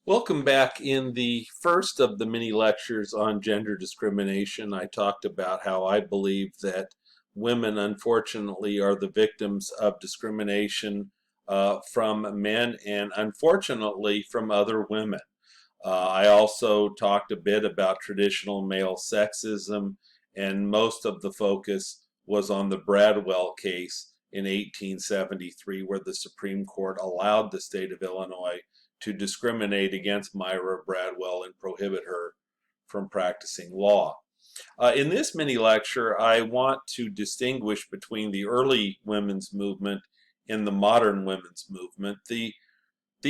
Welcome back. In the first of the mini lectures on gender discrimination, I talked about how I believe that women, unfortunately, are the victims of discrimination from men and, unfortunately, from other women. I also talked a bit about traditional male sexism, and most of the focus was on the Bradwell case in 1873, where the Supreme Court allowed the state of Illinois to discriminate against Myra Bradwell and prohibit her from practicing law. In this mini lecture, I want to distinguish between the early women's movement and the modern women's movement. The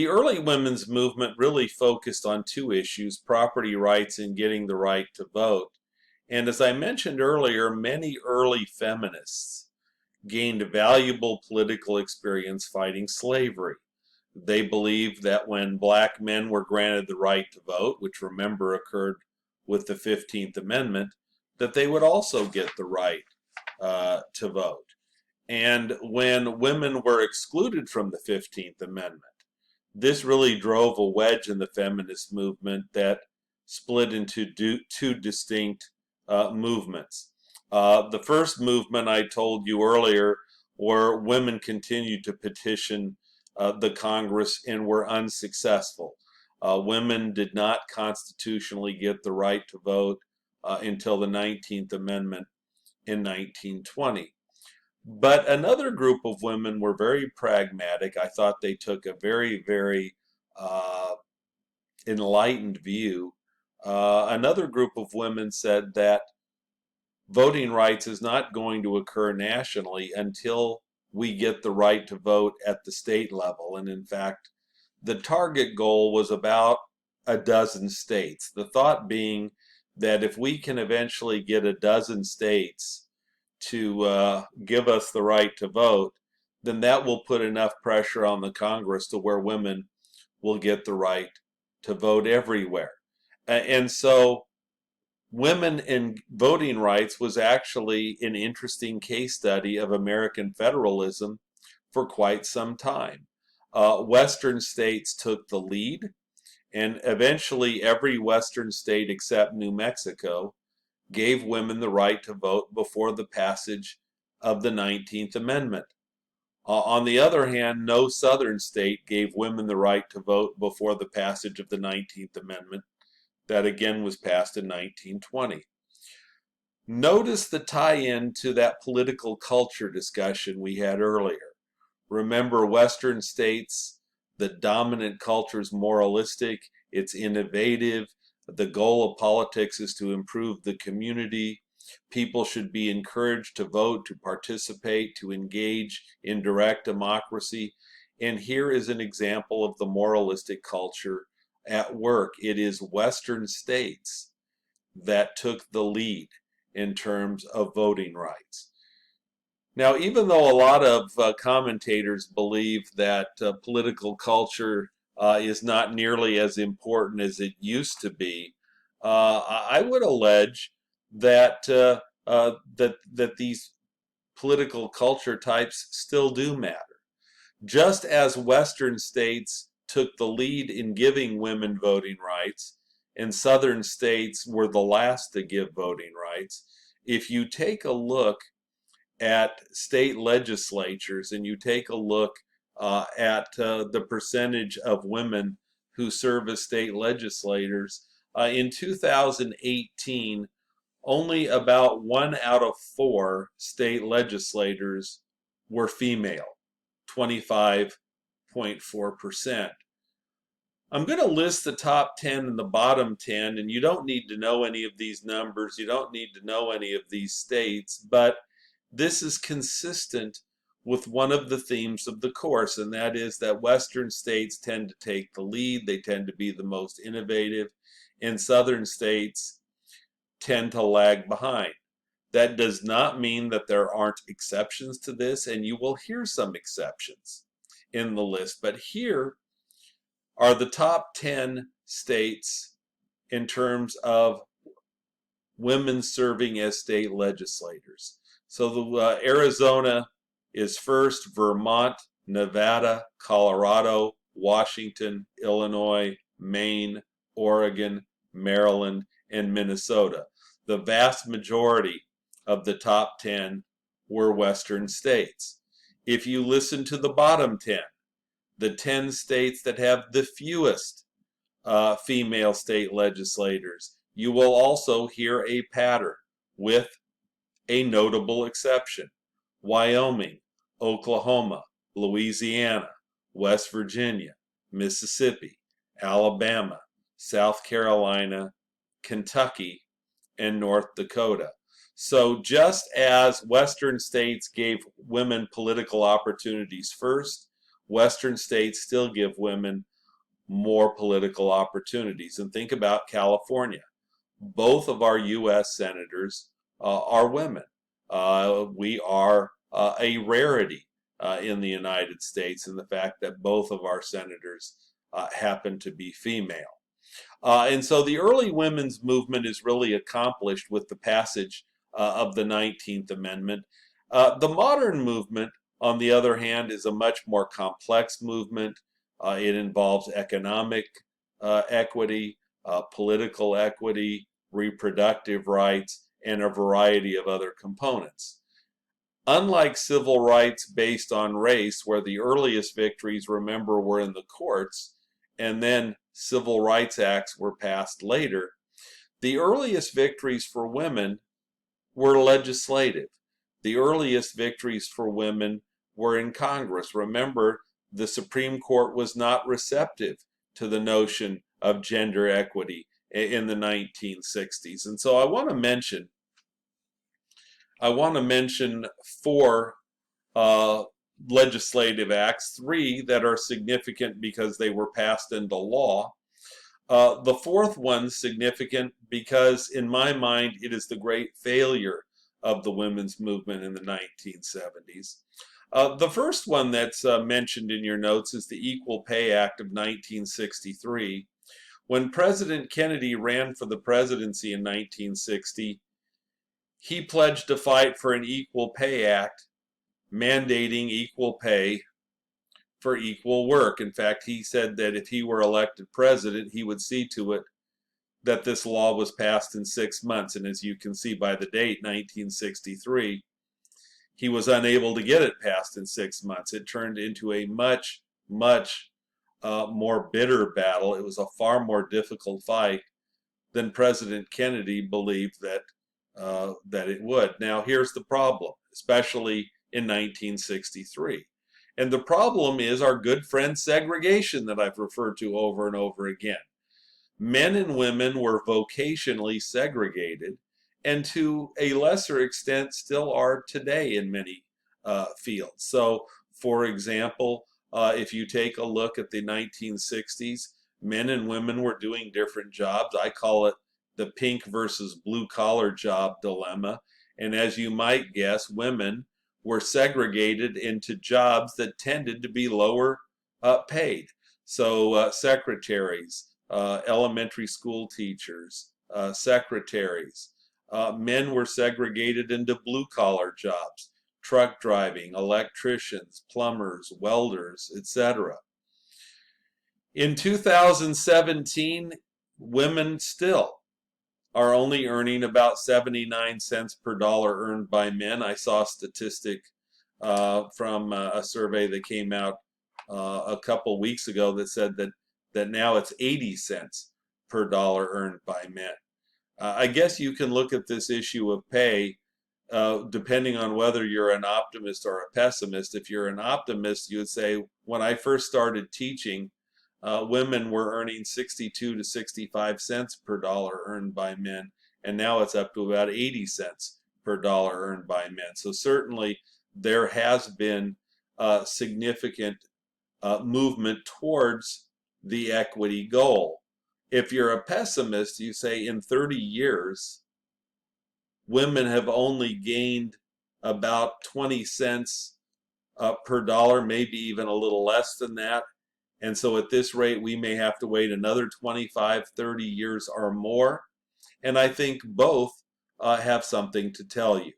early women's movement really focused on two issues: property rights and getting the right to vote. And as I mentioned earlier, many early feminists gained valuable political experience fighting slavery. They believed that when black men were granted the right to vote, which remember occurred with the 15th Amendment, that they would also get the right to vote. And when women were excluded from the 15th Amendment, this really drove a wedge in the feminist movement that split into two distinct movements. The first movement I told you earlier, where women continued to petition the Congress and were unsuccessful. Women did not constitutionally get the right to vote until the 19th Amendment in 1920. But another group of women were very pragmatic. I thought they took a very enlightened view. Another group of women said that voting rights is not going to occur nationally until we get the right to vote at the state level. And in fact, the target goal was about a dozen states. The thought being that if we can eventually get a dozen states to give us the right to vote, then that will put enough pressure on the Congress to where women will get the right to vote everywhere. And so women and voting rights was actually an interesting case study of American federalism for quite some time. Western states took the lead, and eventually every Western state except New Mexico gave women the right to vote before the passage of the 19th Amendment. On the other hand, no Southern state gave women the right to vote before the passage of the 19th Amendment. That again was passed in 1920. Notice the tie-in to that political culture discussion we had earlier. Remember, Western states, the dominant culture is moralistic, it's innovative. The goal of politics is to improve the community. People should be encouraged to vote, to participate, to engage in direct democracy. And here is an example of the moralistic culture at work. It is Western states that took the lead in terms of voting rights. Now, even though a lot of commentators believe that political culture is not nearly as important as it used to be, I would allege that that these political culture types still do matter. Just as Western states took the lead in giving women voting rights, and Southern states were the last to give voting rights, if you take a look at state legislatures and you take a look at the percentage of women who serve as state legislators, in 2018, only about 1 out of 4 state legislators were female, 25.4%. I'm going to list the top 10 and the bottom 10, and you don't need to know any of these numbers, you don't need to know any of these states, but this is consistent with one of the themes of the course, and that is that Western states tend to take the lead, they tend to be the most innovative, and Southern states tend to lag behind. That does not mean that there aren't exceptions to this, and you will hear some exceptions in the list, but here are the top 10 states in terms of women serving as state legislators. So Arizona is first, Vermont, Nevada, Colorado, Washington, Illinois, Maine, Oregon, Maryland, and Minnesota. The vast majority of the top 10 were Western states. If you listen to the bottom 10, the 10 states that have the fewest female state legislators, you will also hear a pattern with a notable exception: Wyoming, Oklahoma, Louisiana, West Virginia, Mississippi, Alabama, South Carolina, Kentucky, and North Dakota. So just as Western states gave women political opportunities first, Western states still give women more political opportunities. And think about California. Both of our U.S. senators are women. We are a rarity in the United States in the fact that both of our senators happen to be female. And so the early women's movement is really accomplished with the passage of the 19th Amendment. The modern movement, on the other hand, is a much more complex movement. It involves economic equity, political equity, reproductive rights, and a variety of other components. Unlike civil rights based on race, where the earliest victories, remember, were in the courts, and then civil rights acts were passed later, the earliest victories for women were legislative. The earliest victories for women were in Congress. Remember, the Supreme Court was not receptive to the notion of gender equity in the 1960s. And so I want to mention four legislative acts, three that are significant because they were passed into law. The fourth one significant because, in my mind, it is the great failure of the women's movement in the 1970s. The first one that's mentioned in your notes is the Equal Pay Act of 1963. When President Kennedy ran for the presidency in 1960, he pledged to fight for an Equal Pay Act mandating equal pay for equal work. In fact, he said that if he were elected president, he would see to it that this law was passed in 6 months. And as you can see by the date, 1963, he was unable to get it passed in 6 months. It turned into a much, much more bitter battle. It was a far more difficult fight than President Kennedy believed that it would. Now, here's the problem, especially in 1963. And the problem is our good friend segregation that I've referred to over and over again. Men and women were vocationally segregated, and to a lesser extent still are today in many fields. So, for example, if you take a look at the 1960s, men and women were doing different jobs. I call it the pink versus blue collar job dilemma. And as you might guess, women were segregated into jobs that tended to be lower paid. So secretaries, elementary school teachers, secretaries. Men were segregated into blue collar jobs: truck driving, electricians, plumbers, welders, etc. In 2017, women still are only earning about 79 cents per dollar earned by men. I saw a statistic from a survey that came out a couple weeks ago that said that now it's 80 cents per dollar earned by men. I guess you can look at this issue of pay depending on whether you're an optimist or a pessimist. If you're an optimist, you would say, when I first started teaching, women were earning 62 to 65 cents per dollar earned by men, and now it's up to about 80 cents per dollar earned by men. So certainly there has been significant movement towards the equity goal. If you're a pessimist, you say in 30 years, women have only gained about 20 cents per dollar, maybe even a little less than that. And so at this rate, we may have to wait another 25, 30 years or more. And I think both have something to tell you.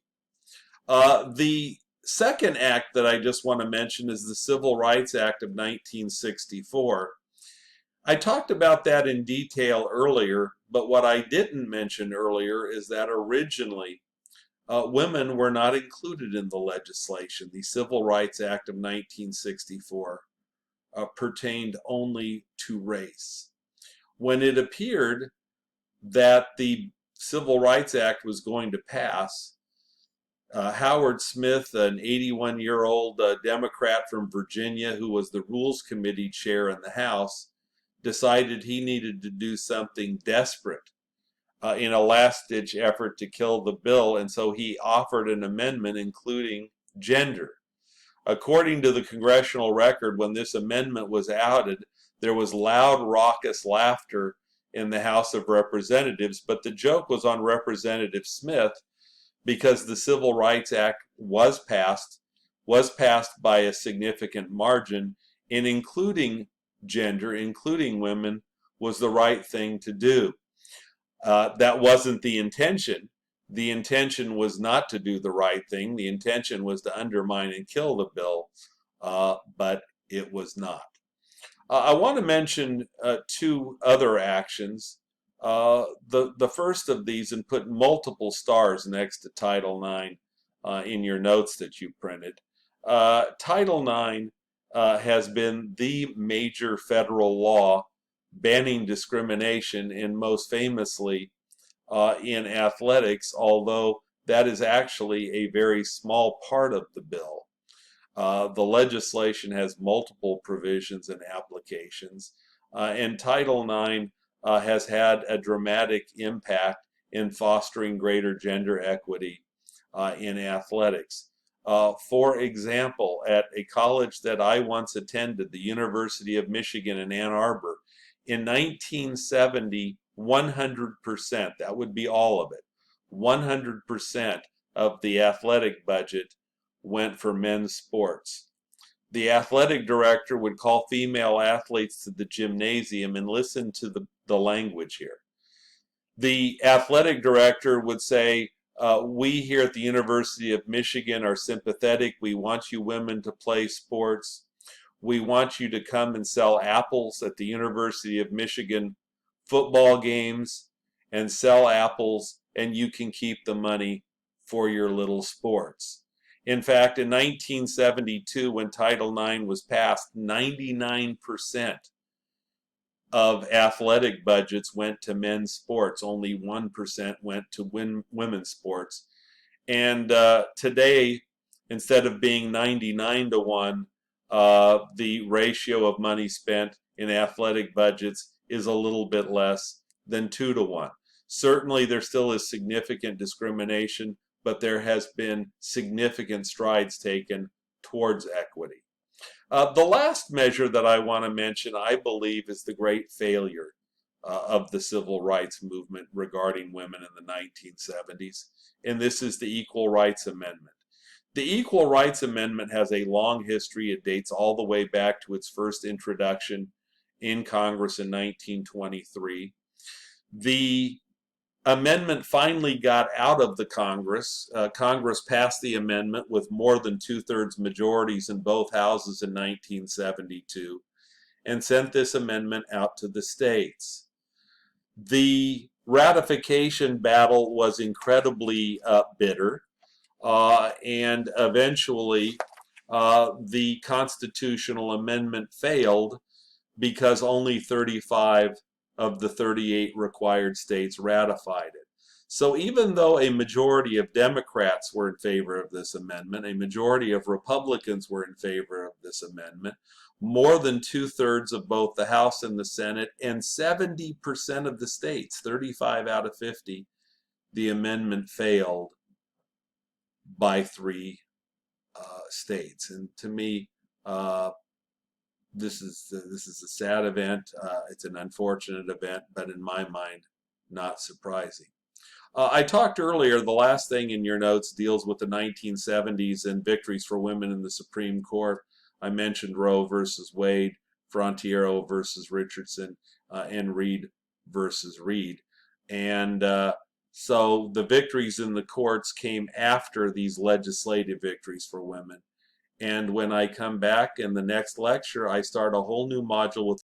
The second act that I just want to mention is the Civil Rights Act of 1964. I talked about that in detail earlier, but what I didn't mention earlier is that originally women were not included in the legislation. The Civil Rights Act of 1964 pertained only to race. When it appeared that the Civil Rights Act was going to pass, Howard Smith, an 81-year-old Democrat from Virginia who was the Rules Committee chair in the House, decided he needed to do something desperate in a last-ditch effort to kill the bill, and so he offered an amendment including gender. According to the congressional record, when this amendment was outed, there was loud, raucous laughter in the House of Representatives, but the joke was on Representative Smith because the Civil Rights Act was passed by a significant margin, and including gender, including women, was the right thing to do. That wasn't the intention. The intention was not to do the right thing. The intention was to undermine and kill the bill, but it was not. I want to mention two other actions. The first of these, and put multiple stars next to Title IX in your notes that you printed. Title IX has been the major federal law banning discrimination, and most famously in athletics, although that is actually a very small part of the bill. The legislation has multiple provisions and applications, and Title IX has had a dramatic impact in fostering greater gender equity in athletics. For example, at a college that I once attended, the University of Michigan in Ann Arbor, in 1970, 100%, that would be all of it, 100% of the athletic budget went for men's sports. The athletic director would call female athletes to the gymnasium, and listen to the language here. The athletic director would say, we here at the University of Michigan are sympathetic. We want you women to play sports. We want you to come and sell apples at the University of Michigan football games and sell apples, and you can keep the money for your little sports. In fact, in 1972, when Title IX was passed, 99% of athletic budgets went to men's sports. Only 1% went to women's sports. And today, instead of being 99-1, the ratio of money spent in athletic budgets is a little bit less than 2-1. Certainly, there still is significant discrimination, but there has been significant strides taken towards equity. The last measure that I want to mention, I believe, is the great failure of the civil rights movement regarding women in the 1970s, and this is the Equal Rights Amendment. The Equal Rights Amendment has a long history. It dates all the way back to its first introduction in Congress in 1923. The amendment finally got out of the Congress. Congress passed the amendment with more than 2/3 majorities in both houses in 1972 and sent this amendment out to the states. The ratification battle was incredibly bitter, and eventually the constitutional amendment failed because only 35 of the 38 required states ratified it. So even though a majority of Democrats were in favor of this amendment, a majority of Republicans were in favor of this amendment, more than 2/3 of both the House and the Senate, and 70% of the states, 35 out of 50, the amendment failed by 3 states. And to me, this is a sad event. It's an unfortunate event, but in my mind, not surprising. I talked earlier, the last thing in your notes deals with the 1970s and victories for women in the Supreme Court. I mentioned Roe versus Wade, Frontiero versus Richardson, and Reed versus Reed. And so the victories in the courts came after these legislative victories for women. And when I come back in the next lecture, I start a whole new module with